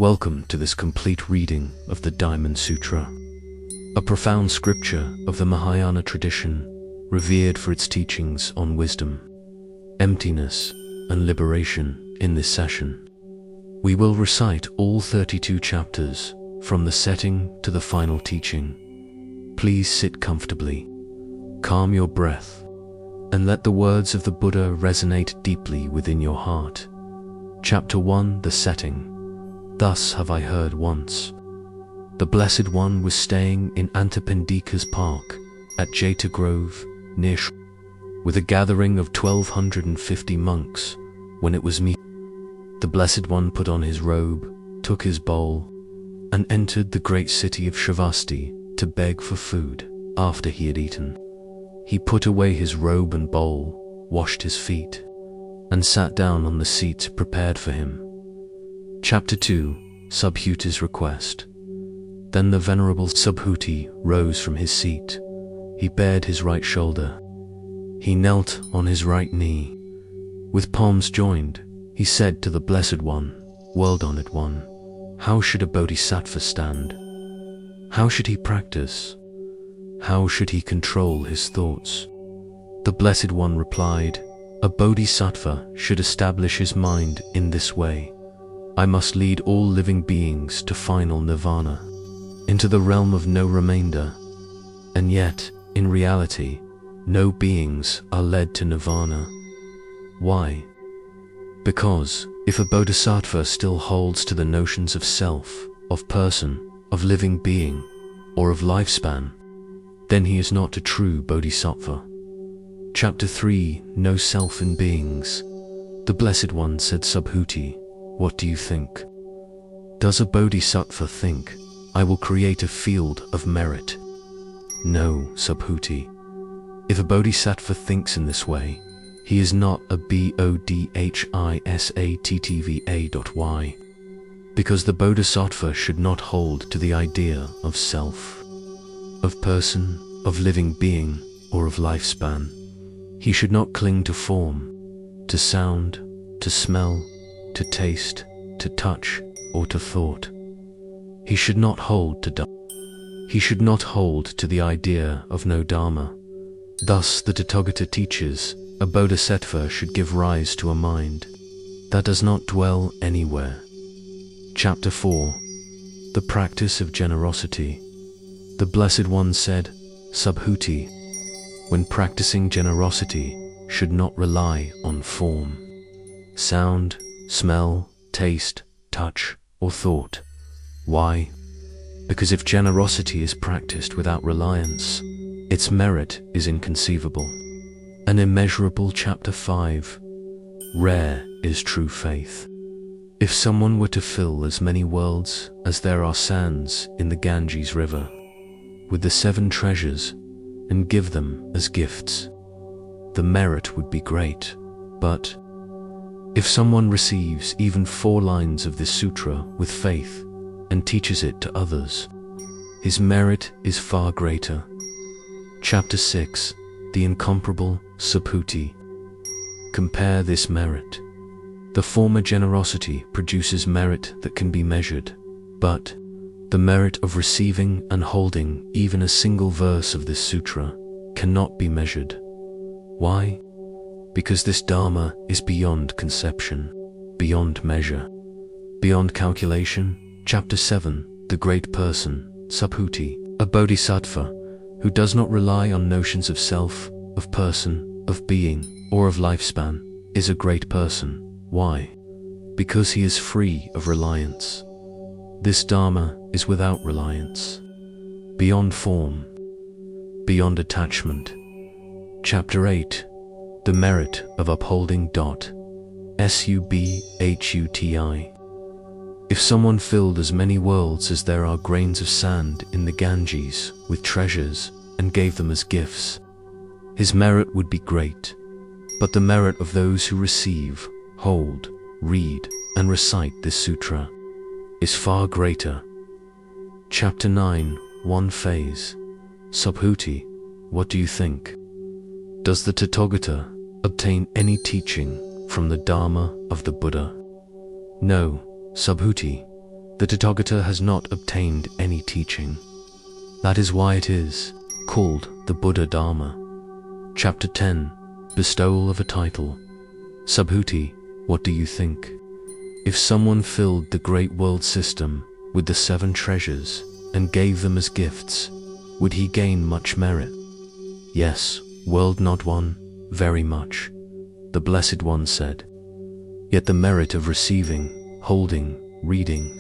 Welcome to this complete reading of the Diamond Sutra, a profound scripture of the Mahayana tradition, revered for its teachings on wisdom, emptiness, and liberation. In this session, we will recite all 32 chapters from the setting to the final teaching. Please sit comfortably, calm your breath, and let the words of the Buddha resonate deeply within your heart. Chapter 1, the setting. Thus have I heard once. The Blessed One was staying in Antapindika's park at Jeta Grove, near with a gathering of 1,250 monks. When it was me, the Blessed One put on his robe, took his bowl, and entered the great city of Shravasti to beg for food. After he had eaten, he put away his robe and bowl, washed his feet, and sat down on the seat prepared for him. Chapter 2, Subhuti's Request. Then the Venerable Subhuti rose from his seat. He bared his right shoulder. He knelt on his right knee. With palms joined, he said to the Blessed One, World-honored One, how should a bodhisattva stand? How should he practice? How should he control his thoughts? The Blessed One replied, a bodhisattva should establish his mind in this way. I must lead all living beings to final nirvana, into the realm of no remainder. And yet, in reality, no beings are led to nirvana. Why? Because if a bodhisattva still holds to the notions of self, of person, of living being, or of lifespan, then he is not a true bodhisattva. Chapter 3, No Self in Beings. The Blessed One said, Subhuti, what do you think? Does a bodhisattva think, I will create a field of merit? No, Subhuti. If a bodhisattva thinks in this way, he is not a bodhisattva.y, because the bodhisattva should not hold to the idea of self, of person, of living being, or of lifespan. He should not cling to form, to sound, to smell, to taste, to touch, or to thought. He should not hold to the idea of no dharma. Thus the Tathagata teaches, a bodhisattva should give rise to a mind that does not dwell anywhere. Chapter 4, The Practice of Generosity. The Blessed One said, Subhuti, when practicing generosity, should not rely on form, sound, smell, taste, touch, or thought. Why? Because if generosity is practiced without reliance, its merit is inconceivable. An immeasurable. Chapter 5. Rare is true faith. If someone were to fill as many worlds as there are sands in the Ganges River with the 7 treasures and give them as gifts, the merit would be great. But if someone receives even 4 lines of this sutra with faith and teaches it to others, his merit is far greater. Chapter 6, The Incomparable Subhuti. Compare this merit. The former generosity produces merit that can be measured, but the merit of receiving and holding even a single verse of this sutra cannot be measured. Why? Because this Dharma is beyond conception, beyond measure, beyond calculation. Chapter 7, The Great Person, Subhuti. A bodhisattva who does not rely on notions of self, of person, of being, or of lifespan, is a great person. Why? Because he is free of reliance. This Dharma is without reliance, beyond form, beyond attachment. Chapter 8, The Merit of Upholding. Subhuti. If someone filled as many worlds as there are grains of sand in the Ganges with treasures and gave them as gifts, his merit would be great. But the merit of those who receive, hold, read, and recite this sutra is far greater. Chapter 9, One Phase. Subhuti, what do you think? Does the Tathagata obtain any teaching from the Dharma of the Buddha? No, Subhuti. The Tathagata has not obtained any teaching. That is why it is called the Buddha Dharma. Chapter 10. Bestowal of a title. Subhuti, what do you think? If someone filled the great world system with the 7 treasures and gave them as gifts, would he gain much merit? Yes, world not one, very much. The Blessed One said. Yet the merit of receiving, holding, reading,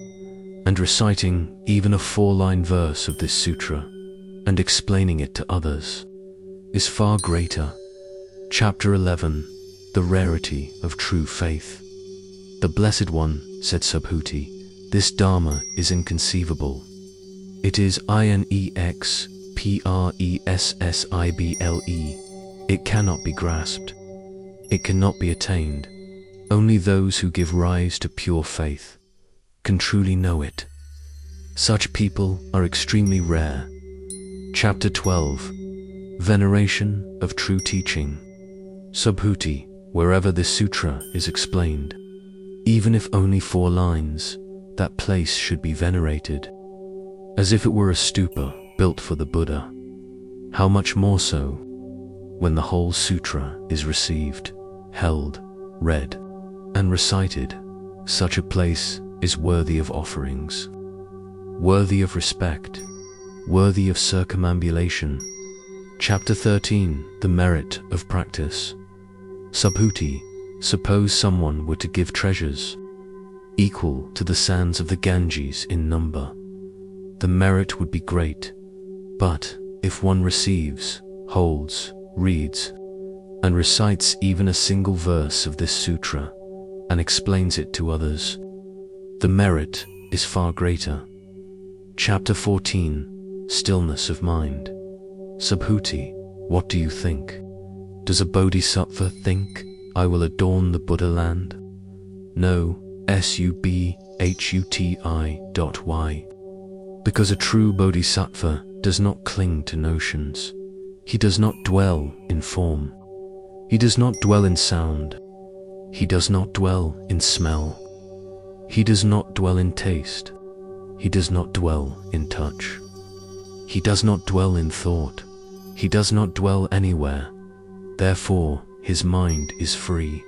and reciting even a 4-line verse of this sutra and explaining it to others is far greater. Chapter 11. The rarity of true faith. The Blessed One said, Subhuti, this Dharma is inconceivable. It is inexpressible. It cannot be grasped. It cannot be attained. Only those who give rise to pure faith can truly know it. Such people are extremely rare. Chapter 12. Veneration of true teaching. Subhuti, wherever this sutra is explained, even if only 4 lines, that place should be venerated, as if it were a stupa built for the Buddha. How much more so when the whole sutra is received, held, read, and recited. Such a place is worthy of offerings, worthy of respect, worthy of circumambulation. Chapter 13. The merit of practice. Subhuti, suppose someone were to give treasures equal to the sands of the Ganges in number. The merit would be great, but if one receives, holds, reads, and recites even a single verse of this sutra and explains it to others, the merit is far greater. Chapter 14. Stillness of mind. Subhuti, what do you think? Does a bodhisattva think, I will adorn the Buddha land? No, subhuti.y. Because a true bodhisattva does not cling to notions. He does not dwell in form. He does not dwell in sound. He does not dwell in smell. He does not dwell in taste. He does not dwell in touch. He does not dwell in thought. He does not dwell anywhere. Therefore, his mind is free.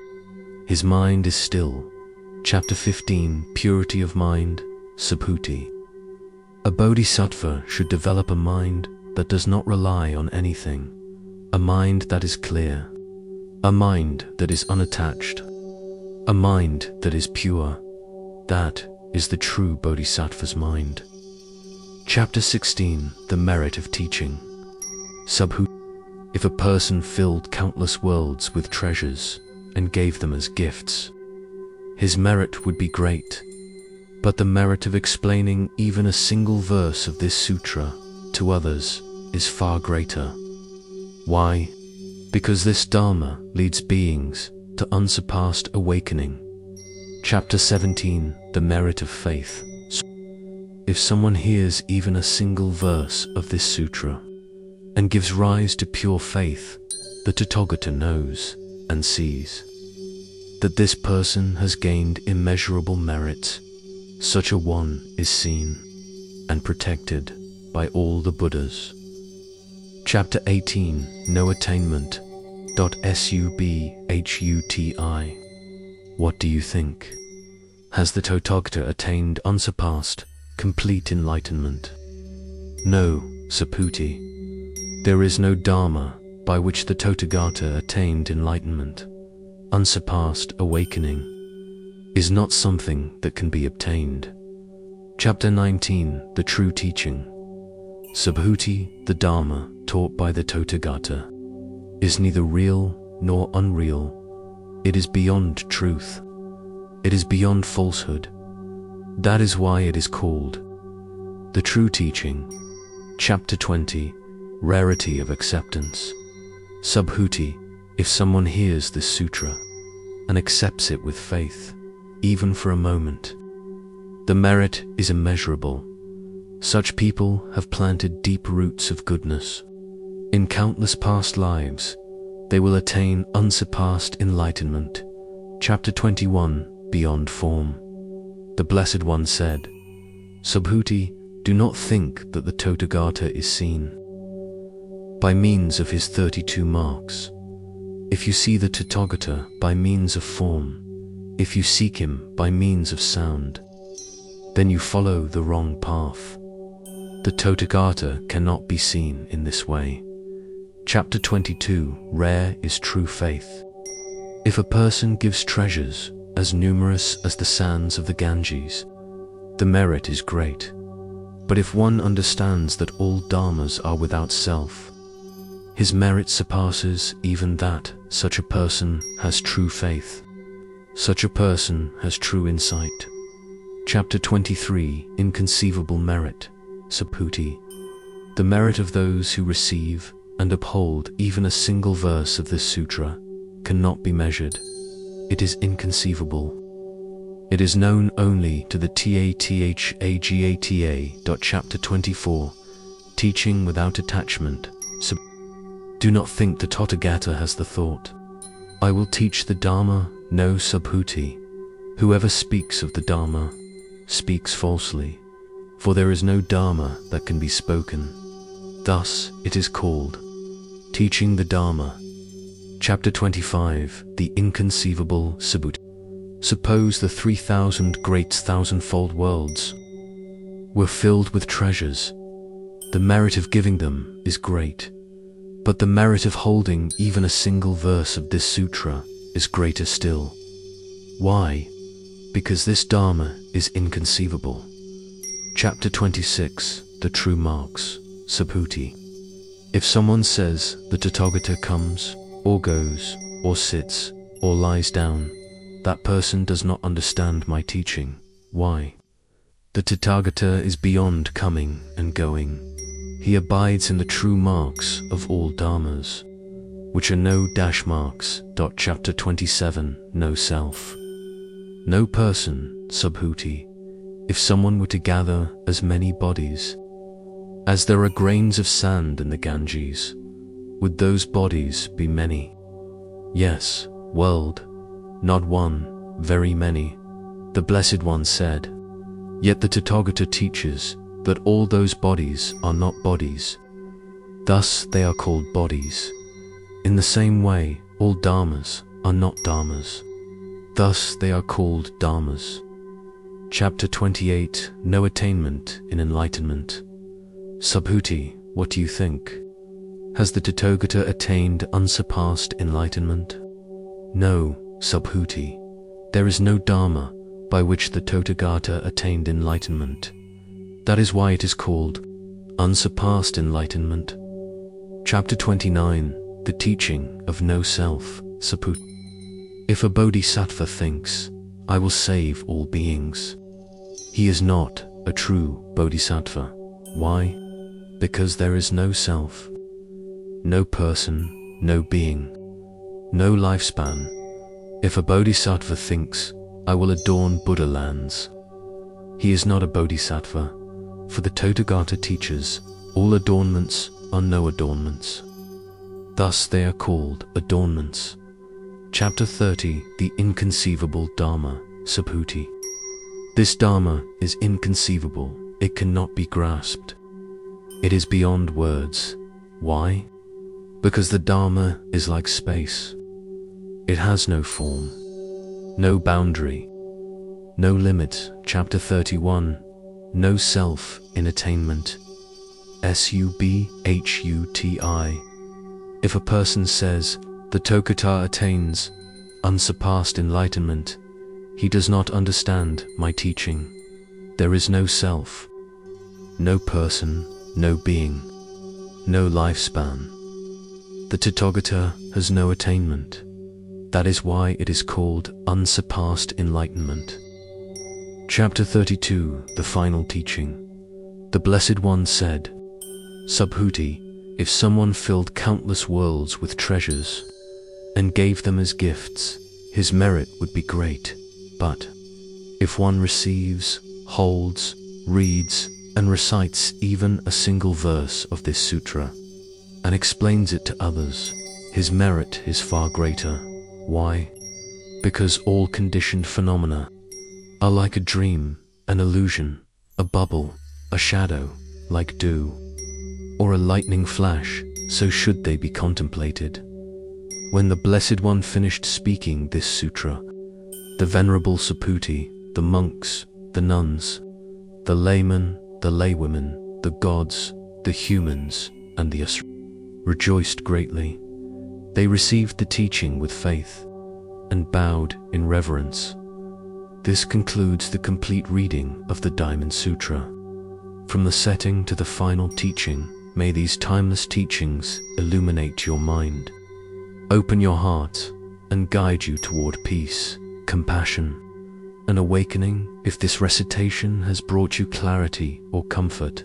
His mind is still. Chapter 15. Purity of mind. Subhuti. A bodhisattva should develop a mind that does not rely on anything, a mind that is clear, a mind that is unattached, a mind that is pure. That is the true bodhisattva's mind. Chapter 16. The merit of teaching. Subhuti. If a person filled countless worlds with treasures and gave them as gifts, his merit would be great, but the merit of explaining even a single verse of this sutra to others is far greater. Why? Because this Dharma leads beings to unsurpassed awakening. Chapter 17. The merit of faith. If someone hears even a single verse of this sutra and gives rise to pure faith, the Tathagata knows and sees that this person has gained immeasurable merit. Such a one is seen and protected by all the Buddhas. Chapter 18. No attainment. Subhuti. What do you think? Has the Tathagata attained unsurpassed, complete enlightenment? No, Subhuti. There is no Dharma by which the Tathagata attained enlightenment. Unsurpassed awakening is not something that can be obtained. Chapter 19. The true teaching. Subhuti, the Dharma taught by the Tathagata is neither real nor unreal. It is beyond truth. It is beyond falsehood. That is why it is called the true teaching. Chapter 20. Rarity of acceptance. Subhuti, if someone hears this sutra and accepts it with faith, even for a moment, the merit is immeasurable. Such people have planted deep roots of goodness. In countless past lives, they will attain unsurpassed enlightenment. Chapter 21. Beyond form. The Blessed One said, Subhuti, do not think that the Tathagata is seen by means of his 32 marks. If you see the Tathagata by means of form, if you seek him by means of sound, then you follow the wrong path. The Tathagata cannot be seen in this way. Chapter 22. Rare is true faith. If a person gives treasures as numerous as the sands of the Ganges, the merit is great. But if one understands that all dharmas are without self, his merit surpasses even that. Such a person has true faith. Such a person has true insight. Chapter 23. Inconceivable merit. Subhuti. The merit of those who receive and uphold even a single verse of this sutra cannot be measured. It is inconceivable. It is known only to the Tathagata. Chapter 24. Teaching without attachment. Do not think the Tathagata has the thought, I will teach the Dharma. No, Subhuti. Whoever speaks of the Dharma speaks falsely, for there is no Dharma that can be spoken. Thus it is called teaching the Dharma. Chapter 25. The inconceivable Subhuti. Suppose the 3,000 great thousandfold worlds were filled with treasures. The merit of giving them is great, but the merit of holding even a single verse of this sutra is greater still. Why? Because this Dharma is inconceivable. Chapter 26. The true marks. Subhuti. If someone says the Tathagata comes, or goes, or sits, or lies down, that person does not understand my teaching. Why? The Tathagata is beyond coming and going. He abides in the true marks of all dharmas, which are no dash marks. Chapter 27. No self. No person. Subhuti. If someone were to gather as many bodies as there are grains of sand in the Ganges, would those bodies be many? Yes, world, not one, very many. The Blessed One said. Yet the Tathagata teaches that all those bodies are not bodies. Thus they are called bodies. In the same way, all dharmas are not dharmas. Thus they are called dharmas. Chapter 28. No attainment in enlightenment. Subhuti, what do you think? Has the Tathagata attained unsurpassed enlightenment? No, Subhuti. There is no dharma by which the Tathagata attained enlightenment. That is why it is called unsurpassed enlightenment. Chapter 29. The teaching of no self. Subhuti. If a bodhisattva thinks, I will save all beings, he is not a true bodhisattva. Why? Because there is no self, no person, no being, no lifespan. If a bodhisattva thinks, I will adorn Buddha lands, he is not a bodhisattva, for the Tathagata teaches all adornments are no adornments. Thus they are called adornments. Chapter 30. The inconceivable Dharma. Subhuti. This Dharma is inconceivable. It cannot be grasped. It is beyond words. Why? Because the Dharma is like space. It has no form, no boundary, no limit. Chapter 31. No self in attainment. Subhuti. If a person says, the Tathagata attains unsurpassed enlightenment, he does not understand my teaching. There is no self, no person, no being, no lifespan. The Tathagata has no attainment. That is why it is called unsurpassed enlightenment. Chapter 32. The final teaching. The Blessed One said, Subhuti, if someone filled countless worlds with treasures and gave them as gifts, his merit would be great. But if one receives, holds, reads, and recites even a single verse of this sutra and explains it to others, his merit is far greater. Why? Because all conditioned phenomena are like a dream, an illusion, a bubble, a shadow, like dew, or a lightning flash, so should they be contemplated. When the Blessed One finished speaking this sutra, the Venerable Saputi, the monks, the nuns, the laymen, the laywomen, the gods, the humans, and the asuras rejoiced greatly. They received the teaching with faith and bowed in reverence. This concludes the complete reading of the Diamond Sutra. From the setting to the final teaching, may these timeless teachings illuminate your mind, open your heart, and guide you toward peace, compassion, and awakening. If this recitation has brought you clarity or comfort,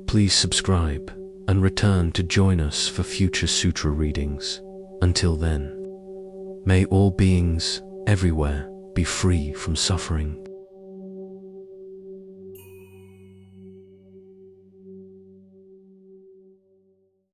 please subscribe and return to join us for future sutra readings. Until then, may all beings everywhere be free from suffering.